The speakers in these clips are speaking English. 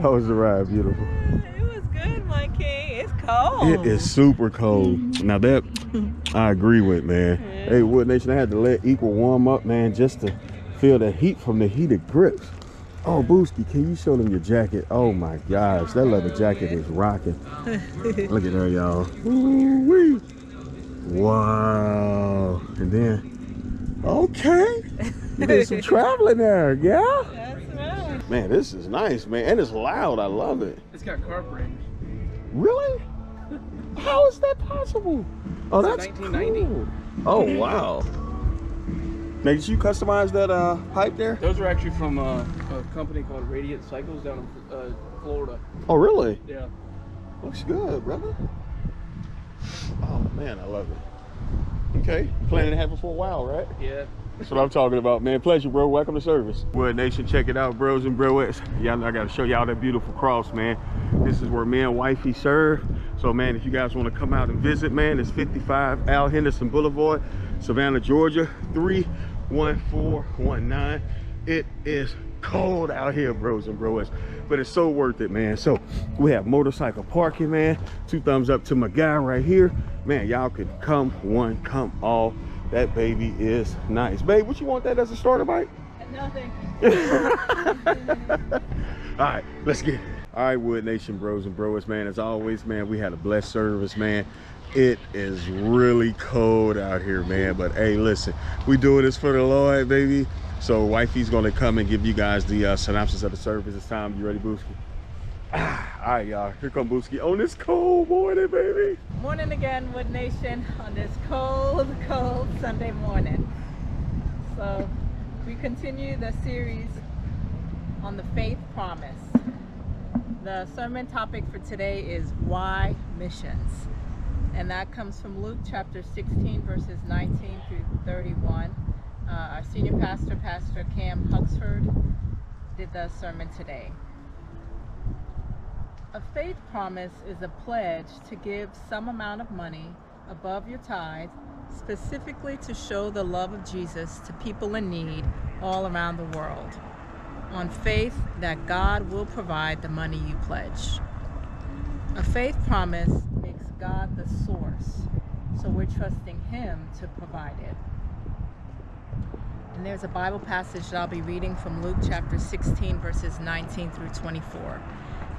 How was the ride? Beautiful. It was good, my king. It's cold. It is super cold. Now that I agree with, man. Yeah. Hey, Wood Nation, I had to let Equal warm up, man, just to feel the heat from the heated grips. Oh, Booski, can you show them your jacket? Oh my gosh, that leather jacket is rocking. Look at her, y'all. Ooh-wee. Wow. And then, okay, you did some traveling there, yeah? That's right. Man, this is nice, man, and it's loud. I love it. It's got carburetor. Really? How is that possible? Oh, It's a that's 1990. cool. Oh, wow. Now, did you customize that pipe there? Those are actually from a company called Radiant Cycles down in Florida. Oh, really? Yeah. Looks good, brother. Oh, man, I love it. Okay, planning to have it for a while, right? Yeah. That's what I'm talking about, man. Pleasure, bro. Welcome to service. Wood Nation, check it out, bros and broettes. Y'all know I got to show y'all that beautiful cross, man. This is where me and wifey serve. So, man, if you guys want to come out and visit, man, it's 55 Al Henderson Boulevard, Savannah, Georgia, 31419. It is cold out here, bros and broettes, but it's so worth it, man. So we have motorcycle parking, man. 2 thumbs up to my guy right here. Man, y'all can come one, come all. That baby is nice. Babe, what you want that as a starter bike? No, thank you. All right, let's get it. All right, Wood Nation bros and broers, man, as always, man, we had a blessed service, man. It is really cold out here, man, but hey, listen, we doing this for the Lord, baby. So wifey's gonna come and give you guys the synopsis of the service. It's time. You ready, Booski? All right, y'all, here come Booski on this cold morning, baby. Morning again, Wood Nation, on this cold, cold Sunday morning. So we continue the series on the faith promise. The sermon topic for today is why missions, and that comes from Luke chapter 16 verses 19 through 31. Our senior pastor, Pastor Cam Huxford, did the sermon today. A faith promise is a pledge to give some amount of money above your tithe, specifically to show the love of Jesus to people in need all around the world, on faith that God will provide the money you pledge. A faith promise makes God the source, so we're trusting Him to provide it. And there's a Bible passage that I'll be reading from Luke chapter 16 verses 19 through 24.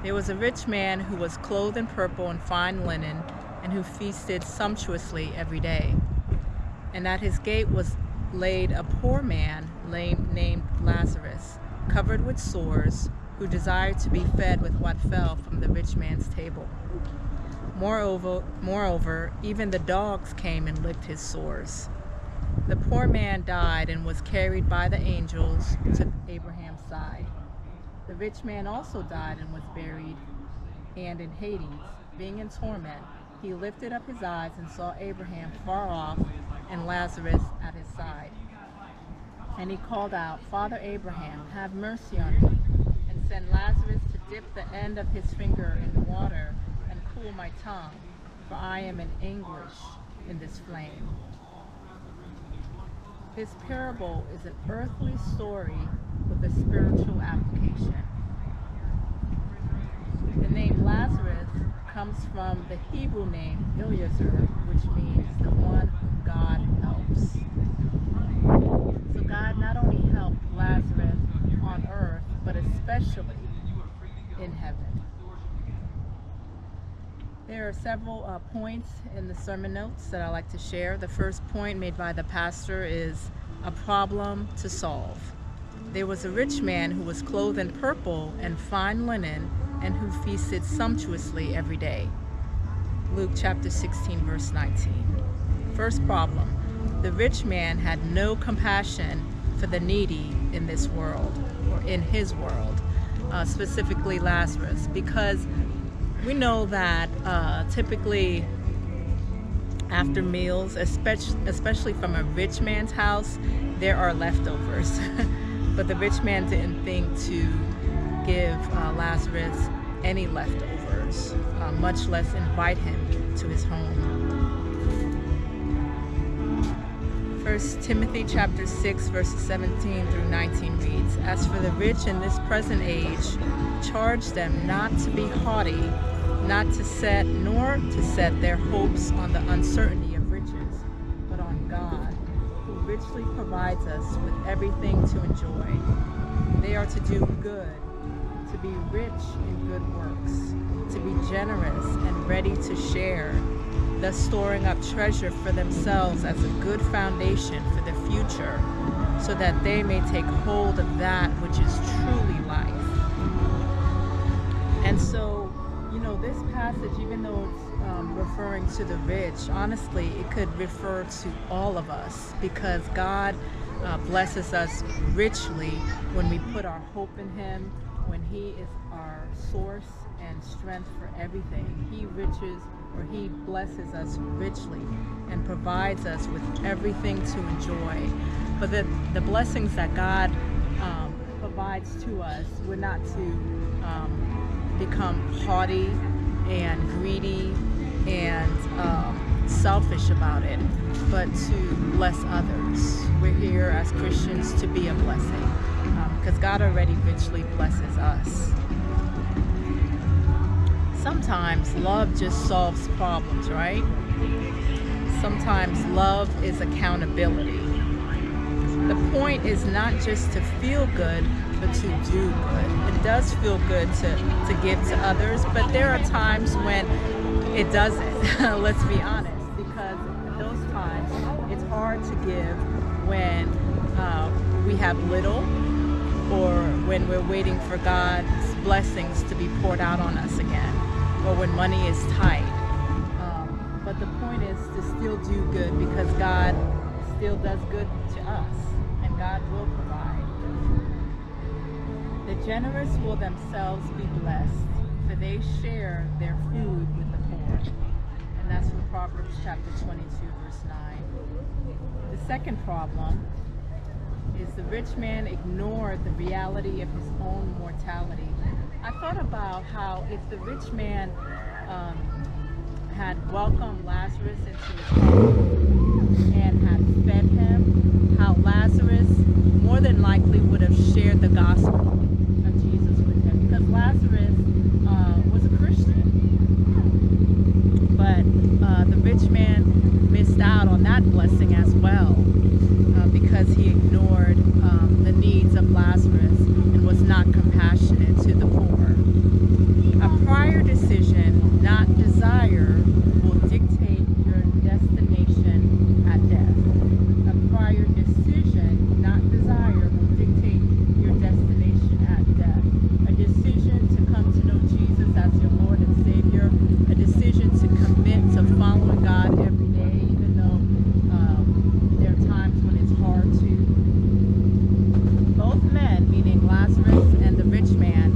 There was a rich man who was clothed in purple and fine linen, and who feasted sumptuously every day. And at his gate was laid a poor man named Lazarus, covered with sores, who desired to be fed with what fell from the rich man's table. Moreover, even the dogs came and licked his sores. The poor man died and was carried by the angels to Abraham's side. The rich man also died and was buried, and in Hades, being in torment, he lifted up his eyes and saw Abraham far off and Lazarus at his side. And he called out, Father Abraham, have mercy on me, and send Lazarus to dip the end of his finger in the water and cool my tongue, for I am in anguish in this flame. This parable is an earthly story with a spiritual application. The name Lazarus comes from the Hebrew name Eliezer, which means the one whom God helps. So God not only helped Lazarus on earth, but especially in heaven. There are several points in the sermon notes that I like to share. The first point made by the pastor is a problem to solve. There was a rich man who was clothed in purple and fine linen, and who feasted sumptuously every day. Luke chapter 16 verse 19. First problem, the rich man had no compassion for the needy in this world, or in his world, specifically Lazarus, because we know that typically after meals, especially from a rich man's house, there are leftovers. But the rich man didn't think to give Lazarus any leftovers, much less invite him to his home. 1 Timothy chapter 6 verses 17 through 19 reads, "As for the rich in this present age, charge them not to be haughty, nor to set their hopes on the uncertainty of riches, but on God, who richly provides us with everything to enjoy. They are to do good, to be rich in good works, to be generous and ready to share, thus storing up treasure for themselves as a good foundation for the future, so that they may take hold of that which is truly life." And so, this passage, even though it's referring to the rich, honestly, it could refer to all of us, because God blesses us richly when we put our hope in Him, when He is our source and strength for everything. He blesses us richly and provides us with everything to enjoy. But the blessings that God provides to us, we're not to become haughty and greedy and selfish about it, but to bless others. We're here as Christians to be a blessing, because God already richly blesses us. Sometimes love just solves problems, right? Sometimes love is accountability. The point is not just to feel good, but to do good. It does feel good to give to others, but there are times when it doesn't. Let's be honest, because those times it's hard to give when we have little, or when we're waiting for God's blessings to be poured out on us again, or when money is tight. But the point is to still do good, because God still does good to us, and God will provide. The generous will themselves be blessed, for they share their food with the poor. And that's from Proverbs chapter 22, verse 9. The second problem is the rich man ignored the reality of his own mortality. I thought about how if the rich man had welcomed Lazarus into his home and had fed him, how Lazarus more than likely would have shared the gospel of Jesus with him, because Lazarus was a Christian. But the rich man missed out on that blessing as well, because he ignored the needs of Lazarus and was not compassionate to the poor. A prior decision, not desire, will dictate your destination at death. A prior decision, not desire, will dictate your destination at death. A decision to come to know Jesus as your Lord and Savior. A decision to commit to following God every day, even though there are times when it's hard to. Both men, meaning Lazarus and the rich man,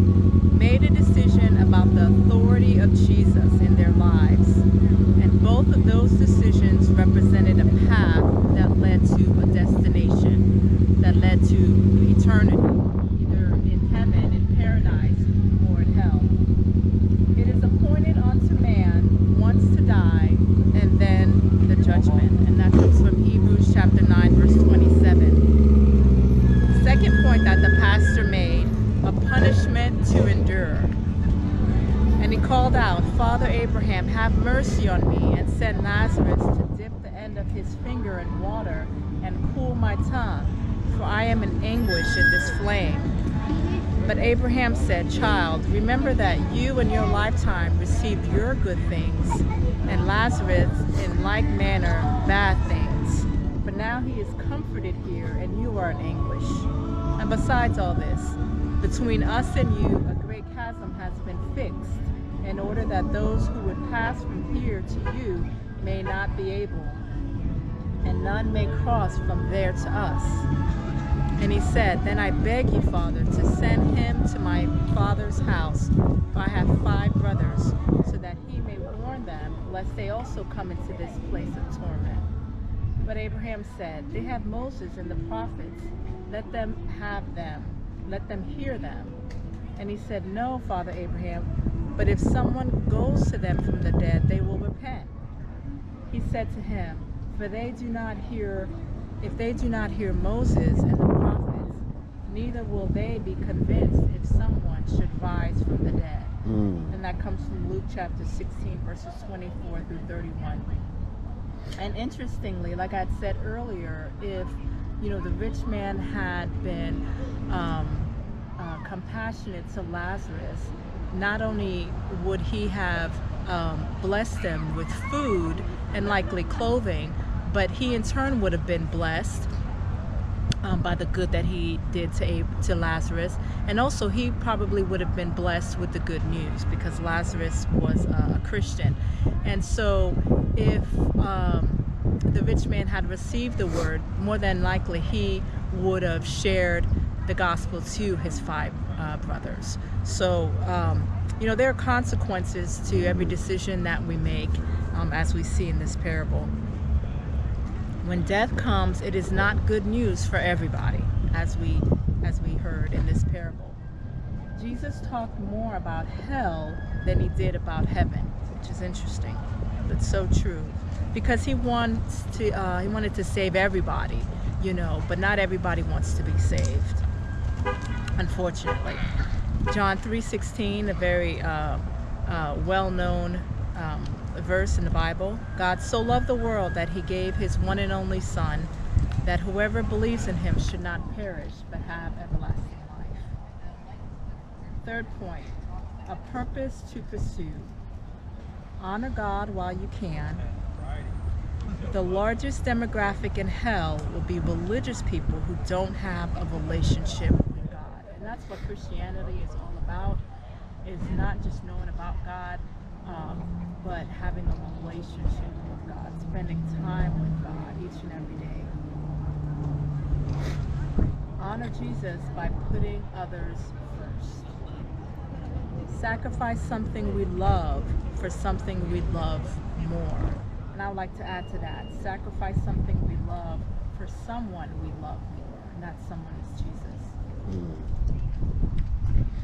made a decision about the authority of Jesus in their lives. And both of those decisions represented a path that led to a destination, that led to eternity, either in heaven, in paradise, or in hell. It is appointed unto man once to die, and then the judgment. And that comes from Hebrews chapter 9, verse 27. Second point that the pastor made, a punishment to endure. And he called out, "Father Abraham, have mercy on me, and send Lazarus to dip the end of his finger in water and cool my tongue, for I am in anguish in this flame." But Abraham said, "Child, remember that you in your lifetime received your good things, and Lazarus in like manner bad things. But now he is comforted here, and you are in anguish. And besides all this, between us and you a great chasm has been fixed, in order that those who would pass from here to you may not be able, and none may cross from there to us." And he said, "Then I beg you, Father, to send him to my father's house, for I have 5 brothers, so that he may warn them, lest they also come into this place of torment." But Abraham said, "They have Moses and the prophets. Let them have them. Let them hear them." And he said, "No, Father Abraham, but if someone goes to them from the dead, they will repent." He said to him, "For they do not hear If they do not hear Moses and the prophets, neither will they be convinced if someone should rise from the dead. And that comes from Luke chapter 16, verses 24 through 31. And interestingly, like I had said earlier, if the rich man had been compassionate to Lazarus, not only would he have blessed them with food and likely clothing, but he in turn would have been blessed by the good that he did to Lazarus, and also he probably would have been blessed with the good news because Lazarus was a Christian. And so if the rich man had received the word, more than likely he would have shared the gospel to his 5 brothers. So there are consequences to every decision that we make, as we see in this parable. When death comes, it is not good news for everybody, as we heard in this parable. Jesus talked more about hell than he did about heaven, which is interesting, but so true, because he wanted to save everybody, but not everybody wants to be saved, unfortunately. John 3:16, a very well-known verse in the Bible. God so loved the world that he gave his one and only Son, that whoever believes in him should not perish but have everlasting life. Third point, a purpose to pursue. Honor God while you can. The largest demographic in hell will be religious people who don't have a relationship with God. And that's what Christianity is all about. It's not just knowing about God, but having a relationship with God, spending time with God each and every day. Honor Jesus by putting others first. Sacrifice something we love for something we love more. And I would like to add to that, sacrifice something we love for someone we love more, and that someone is Jesus.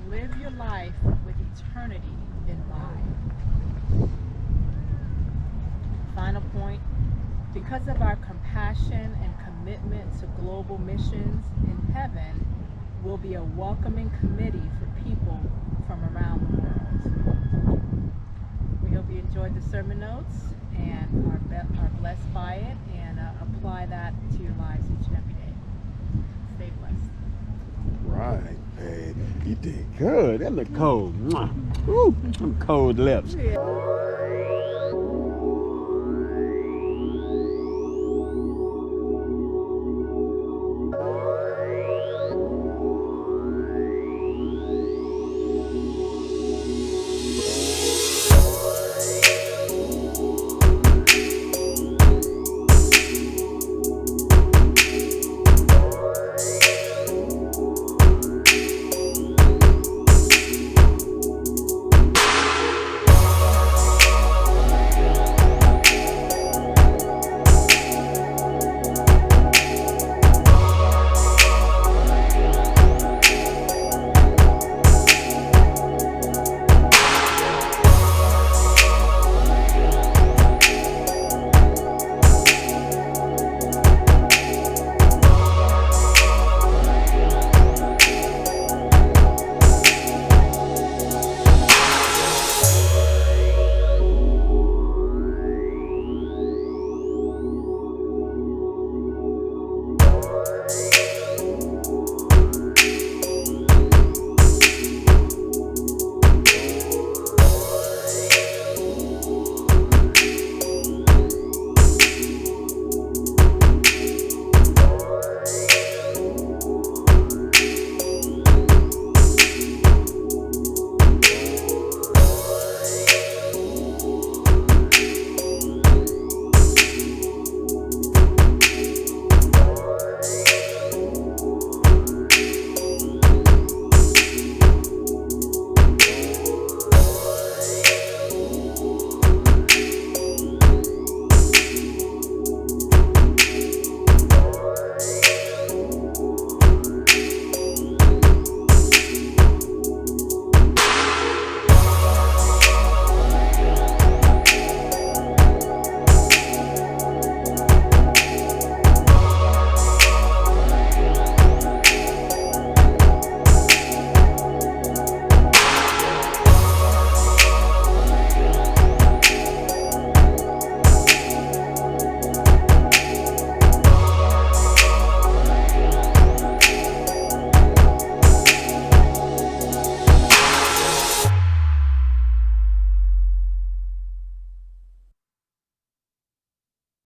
Live your life with eternity in mind. Final point, because of our compassion and commitment to global missions, in heaven will be a welcoming committee for people from around the world. We hope you enjoyed the sermon notes and are blessed by it, and apply that to your lives each and every day. Stay blessed. Right, babe. You did good. That look cold. Mwah. Woo, them cold lips. Yeah.